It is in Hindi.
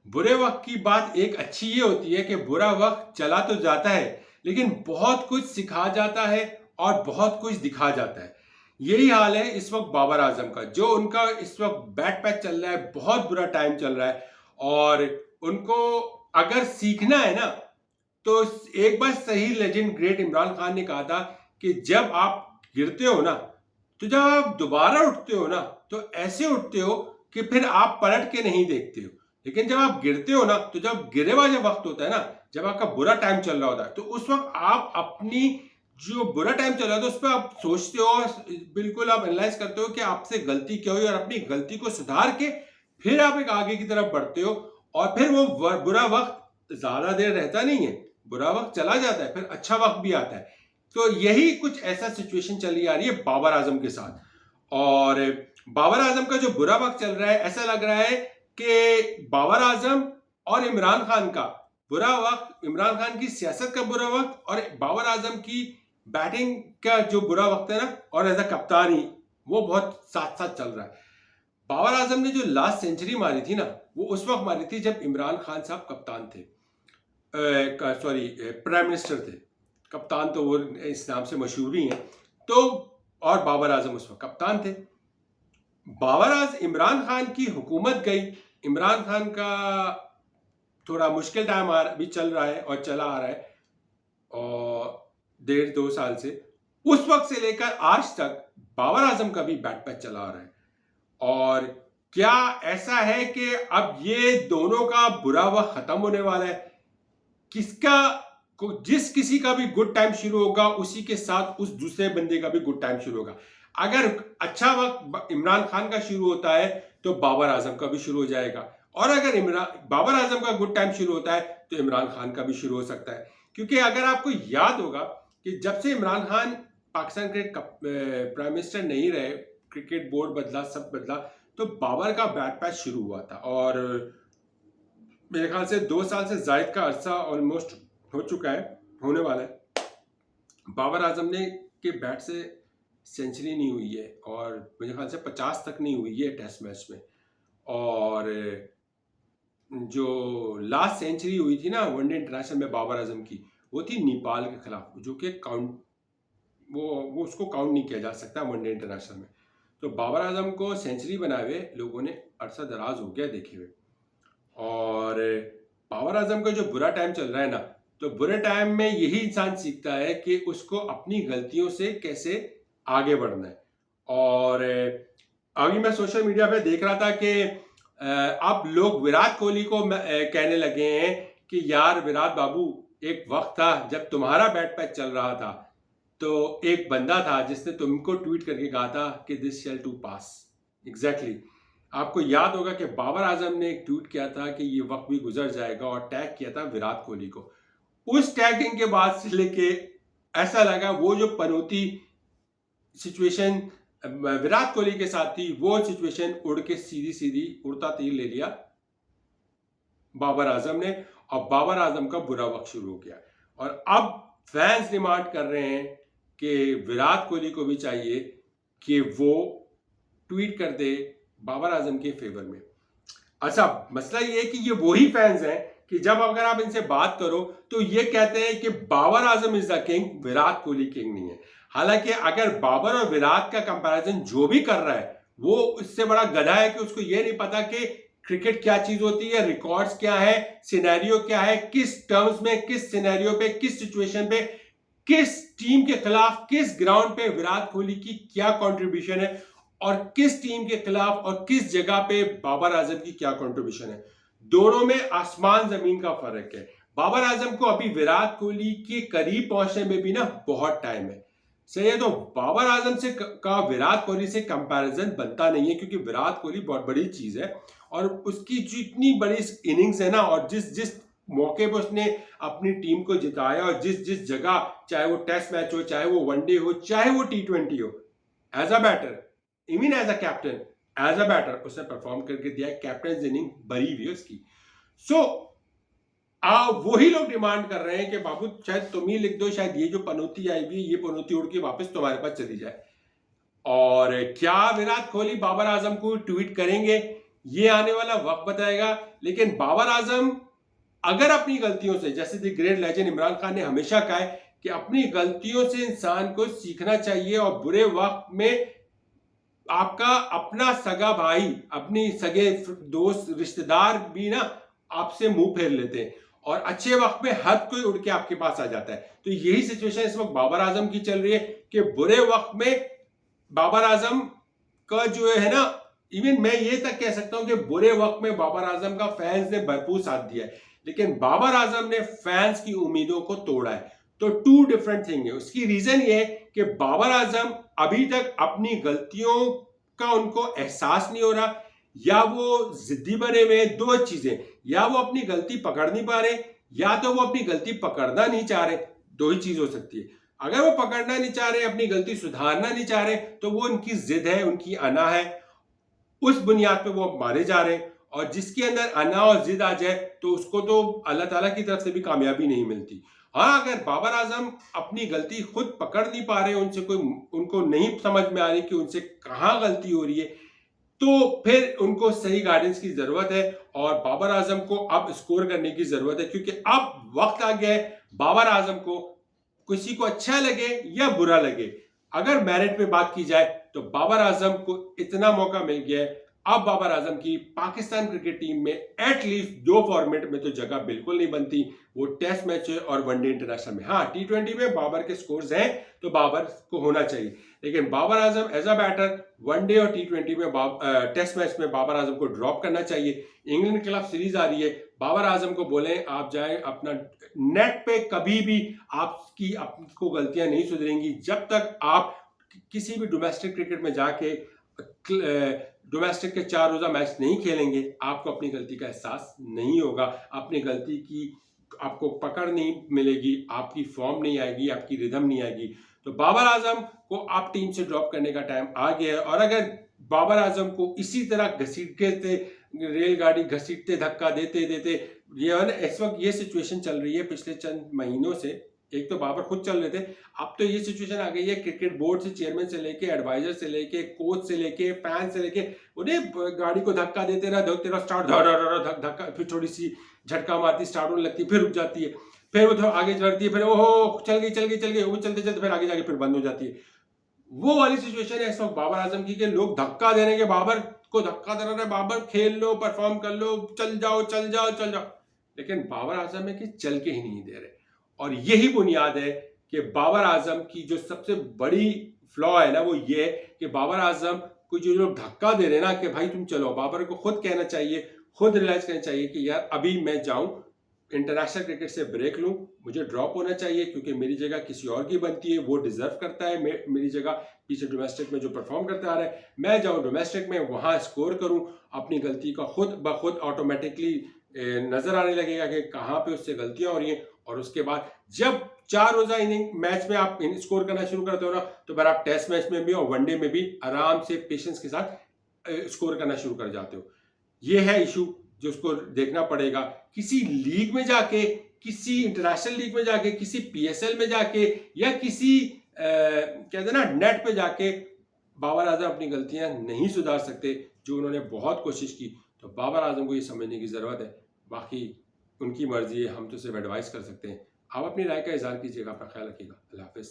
बुरे वक्त की बात एक अच्छी ये होती है कि बुरा वक्त चला तो जाता है, लेकिन बहुत कुछ सिखा जाता है और बहुत कुछ दिखा जाता है। यही हाल है इस वक्त बाबर आजम का, जो उनका इस वक्त बैड पैच चल रहा है, बहुत बुरा टाइम चल रहा है। और उनको अगर सीखना है ना, तो एक बार सही लेजेंड ग्रेट इमरान खान ने कहा था कि जब आप गिरते हो ना, तो जब आप दोबारा उठते हो ना, तो ऐसे उठते हो कि फिर आप पलट के नहीं देखते हो। लेकिन जब आप गिरते हो ना, तो जब गिरे हुआ जब वक्त होता है ना, जब आपका बुरा टाइम चल रहा होता है, तो उस वक्त आप अपनी जो बुरा टाइम चल रहा है, तो उस पर आप सोचते हो, बिल्कुल आप एनालाइज करते हो कि आपसे गलती क्या हुई और अपनी गलती को सुधार के फिर आप एक आगे की तरफ बढ़ते हो। और फिर वो बुरा वक्त ज्यादा देर रहता नहीं है, बुरा वक्त चला जाता है, फिर अच्छा वक्त भी आता है। तो यही कुछ ऐसा सिचुएशन चली आ रही है बाबर आजम के साथ। और बाबर आजम का जो बुरा वक्त चल रहा है, ऐसा लग रहा है कि बाबर आजम और इमरान खान का बुरा वक्त, इमरान खान की सियासत का बुरा वक्त और बाबर आजम की बैटिंग का जो बुरा वक्त है ना, और एज अ कप्तानी, वो बहुत साथ साथ चल रहा है। बाबर आजम ने जो लास्ट सेंचुरी मारी थी ना, वो उस वक्त मारी थी जब इमरान खान साहब कप्तान थे, सॉरी प्राइम मिनिस्टर थे। कप्तान तो वो इस नाम से मशहूर ही हैं। तो और बाबर आजम उस वक्त कप्तान थे। इमरान खान की हुकूमत गई, इमरान खान का थोड़ा मुश्किल टाइम अभी चल रहा है और चला आ रहा है, और 1.5-2 साल से, उस वक्त से लेकर आज तक बाबर आजम का भी बैट पैच चला आ रहा है। और क्या ऐसा है कि अब ये दोनों का बुरा वक्त खत्म होने वाला है? किसका जिस किसी का भी गुड टाइम शुरू होगा, उसी के साथ उस दूसरे बंदे का भी गुड टाइम शुरू होगा। अगर अच्छा वक्त इमरान खान का शुरू होता है, तो बाबर आजम का भी शुरू हो जाएगा। और अगर बाबर आजम का गुड टाइम शुरू होता है, तो इमरान खान का भी शुरू हो सकता है। क्योंकि अगर आपको याद होगा कि जब से इमरान खान पाकिस्तान के प्राइम मिनिस्टर नहीं रहे, क्रिकेट बोर्ड बदला, सब बदला, तो बाबर का बैट पैच शुरू हुआ था। और मेरे ख्याल से 2 साल से जायद का अरसा ऑलमोस्ट हो चुका है, होने वाला है। बाबर आजम ने के बैट से सेंचुरी नहीं हुई है, और मेरे ख्याल से 50 तक नहीं हुई है टेस्ट मैच में। और जो लास्ट सेंचुरी हुई थी ना वनडे इंटरनेशनल में बाबर आजम की, वो थी नेपाल के खिलाफ, जो कि काउंट वो उसको काउंट नहीं किया जा सकता वनडे इंटरनेशनल में। तो बाबर आजम को सेंचुरी बनाए हुए लोगों ने अरसा दराज हो गया देखे हुए। और बाबर आजम का जो बुरा टाइम चल रहा है ना, तो बुरे टाइम में यही इंसान सीखता है कि उसको अपनी गलतियों से कैसे आगे बढ़ना है। और अभी मैं सोशल मीडिया पे देख रहा था कि अब लोग विराट कोहली को कहने लगे हैं कि यार विराट बाबू, एक वक्त था जब तुम्हारा बैट पैच चल रहा था, तो एक बंदा था जिसने तुमको ट्वीट करके कहा था कि this shall too pass. Exactly, आपको याद होगा कि बाबर आजम ने एक ट्वीट किया था कि ये वक्त भी गुजर जाएगा, और टैग किया था विराट कोहली को। उस टैगिंग के बाद से लेके ऐसा लगा वो जो पनौती सिचुएशन विराट कोहली के साथ थी, वो सिचुएशन उड़ के सीधी सीधी उड़ता तीर ले लिया बाबर आजम ने, और बाबर आजम का बुरा वक्त शुरू हो गया। और अब फैंस डिमांड कर रहे हैं कि विराट कोहली को भी चाहिए कि वो ट्वीट कर दे बाबर आजम के फेवर में। अच्छा, मसला ये है कि ये वही फैंस हैं कि जब अगर आप इनसे बात करो, तो ये कहते हैं कि Babar Azam is the king, Virat Kohli king नहीं है। हालांकि अगर बाबर और विराट का कंपैरिजन जो भी कर रहा है, वो इससे बड़ा गधा है कि उसको ये नहीं पता कि क्रिकेट क्या चीज होती है, रिकॉर्ड्स क्या है, सिनेरियो क्या है, किस टर्म्स में, किस सिनेरियो पे, किस सिचुएशन पे, किस टीम के खिलाफ, किस ग्राउंड पे विराट कोहली की क्या कंट्रीब्यूशन है, और किस टीम के खिलाफ और किस जगह पे बाबर आजम की क्या कंट्रीब्यूशन है। दोनों में आसमान जमीन का फर्क है। बाबर आजम को अभी विराट कोहली के करीब पहुंचने में भी ना बहुत टाइम है। सही है, तो बाबर आजम से का विराट कोहली से कंपैरिजन बनता नहीं है, क्योंकि विराट कोहली बहुत बड़ी चीज है, और उसकी जितनी बड़ी इनिंग्स है ना, और जिस जिस मौके पर उसने अपनी टीम को जिताया, और जिस जिस जगह, चाहे वो टेस्ट मैच हो, चाहे वो वनडे हो, चाहे वो T20 हो, as a batter, even as a captain, as a batter उसने परफॉर्म करके दिया। कैप्टन इनिंग भरी हुई है उसकी। सो वही लोग डिमांड कर रहे हैं कि बाबू शायद तुम ही लिख दो, शायद ये जो पनौती आई हुई है, ये पनौती उड़ के वापस तुम्हारे पास चली जाए। और क्या विराट कोहली बाबर आजम को ट्वीट करेंगे, ये आने वाला वक्त बताएगा। लेकिन बाबर आजम अगर अपनी गलतियों से, जैसे the great legend Imran Khan ने हमेशा कहा है कि अपनी गलतियों से इंसान को सीखना चाहिए, और बुरे वक्त में आपका अपना सगा भाई, अपनी सगे दोस्त, रिश्तेदार भी ना आपसे मुंह फेर लेते हैं, और अच्छे वक्त में हर कोई उड़ के आपके पास आ जाता है। तो यही सिचुएशन इस वक्त बाबर आजम की चल रही है कि बुरे वक्त में बाबर आजम का जो है ना, इवन मैं ये तक कह सकता हूं कि बुरे वक्त में बाबर आजम का फैंस ने भरपूर साथ दिया है, लेकिन बाबर आजम ने फैंस की उम्मीदों को तोड़ा है। तो टू डिफरेंट थिंग है। उसकी रीजन ये है कि बाबर आजम अभी तक अपनी गलतियों का उनको एहसास नहीं हो रहा, या वो जिद्दी बने हुए। दो चीजें, या वो अपनी गलती पकड़ नहीं पा रहे, या तो वो अपनी गलती पकड़ना नहीं चाह रहे। दो ही चीज हो सकती है। अगर वो पकड़ना नहीं चाह रहे, अपनी गलती सुधारना नहीं चाह रहे, तो वो उनकी जिद है, उनकी अना है, उस बुनियाद पे वो मारे जा रहे हैं। और जिसके अंदर अना और जिद आ जाए तो उसको तो अल्लाह ताला की तरफ से भी कामयाबी नहीं मिलती। हाँ, अगर बाबर आजम अपनी गलती खुद पकड़ नहीं पा रहे, उनसे कोई, उनको नहीं समझ में आ रही कि उनसे कहाँ गलती हो रही है, तो फिर उनको सही गाइडेंस की जरूरत है, और बाबर आजम को अब स्कोर करने की जरूरत है, क्योंकि अब वक्त आ गया है बाबर आजम को, किसी को अच्छा लगे या बुरा लगे, अगर मेरिट पे बात की जाए तो बाबर आजम को इतना मौका मिल गया है। अब बाबर आजम की पाकिस्तान क्रिकेट टीम में एटलीस्ट दो फॉर्मेट में तो जगह बिल्कुल नहीं बनती, वो टेस्ट मैच है और वनडे इंटरनेशनल में। हाँ, टी20 में बाबर के स्कोर्स हैं तो बाबर को होना चाहिए, लेकिन Babar Azam as a batter one day और टी20 में टेस्ट मैच में बाबर आजम को ड्रॉप करना चाहिए। इंग्लैंड के खिलाफ सीरीज आ रही है, बाबर आजम को बोले आप जाएं अपना, नेट पे कभी भी आपको गलतियां नहीं सुधरेंगी जब तक आप किसी भी डोमेस्टिक क्रिकेट में जाके डोमेस्टिक के 4 रोजा मैच नहीं खेलेंगे। आपको अपनी गलती का एहसास नहीं होगा, अपनी गलती की आपको पकड़ नहीं मिलेगी, आपकी फॉर्म नहीं आएगी, आपकी रिदम नहीं आएगी। तो बाबर आजम को आप टीम से ड्रॉप करने का टाइम आ गया है। और अगर बाबर आजम को इसी तरह घसीटते, रेलगाड़ी घसीटते, धक्का देते देते, ये है ना, इस वक्त ये सिचुएशन चल रही है पिछले चंद महीनों से। एक तो बाबर खुद चल रहे थे, अब तो ये सिचुएशन आ गई है क्रिकेट बोर्ड से, चेयरमैन से लेके, एडवाइजर से लेके, कोच से लेके, फैन से लेके, उन्हें गाड़ी को धक्का देते रहा, स्टार्ट धक्का, फिर थोड़ी सी झटका मारती, स्टार्ट होने लगती, फिर रुक जाती है, फिर वो थोड़ा आगे बढ़ती है, फिर ओहो चल गई, वो चलते चलते फिर आगे जाके फिर बंद हो जाती है। वो वाली सिचुएशन है इस वक्त बाबर आजम की, कि लोग धक्का देने के, बाबर को धक्का देना है, बाबर खेल लो, परफॉर्म कर लो, चल जाओ, लेकिन बाबर आजम है कि चल के ही नहीं दे रहे। और यही बुनियाद है कि बाबर आजम की जो सबसे बड़ी फ्लॉ है ना, वो ये है कि बाबर आजम को जो लोग धक्का दे रहे ना कि भाई तुम चलो, बाबर को खुद कहना चाहिए, खुद रियलाइज करना चाहिए कि यार अभी मैं जाऊं, इंटरनेशनल क्रिकेट से ब्रेक लूं, मुझे ड्रॉप होना चाहिए, क्योंकि मेरी जगह किसी और की बनती है, वो डिजर्व करता है मेरी जगह पीछे डोमेस्टिक में जो परफॉर्म करता आ रहा है। मैं जाऊं डोमेस्टिक में, वहां स्कोर करूं, अपनी गलती का खुद ब खुद ऑटोमेटिकली नजर आने लगेगा कि कहाँ पे उससे गलतियां हो रही हैं। और उसके बाद जब 4 रोजा इनिंग मैच में आप स्कोर करना शुरू करते हो ना, तो फिर आप टेस्ट मैच में भी और वनडे में भी आराम से पेशेंस के साथ स्कोर करना शुरू कर जाते हो। ये है इशू जो उसको देखना पड़ेगा। किसी लीग में जाके, किसी इंटरनेशनल लीग में जाके, किसी पीएसएल में जाके, या किसी कहते हैं ना नेट पे जाके बाबर आजम अपनी गलतियां नहीं सुधार सकते, जो उन्होंने बहुत कोशिश की। तो बाबर आजम को ये समझने की ज़रूरत है। बाकी उनकी मर्जी है, हम तो सिर्फ एडवाइस कर सकते हैं। आप अपनी राय का इजहार कीजिएगा, अपना ख्याल रखिएगा। अल्लाह हाफिज़।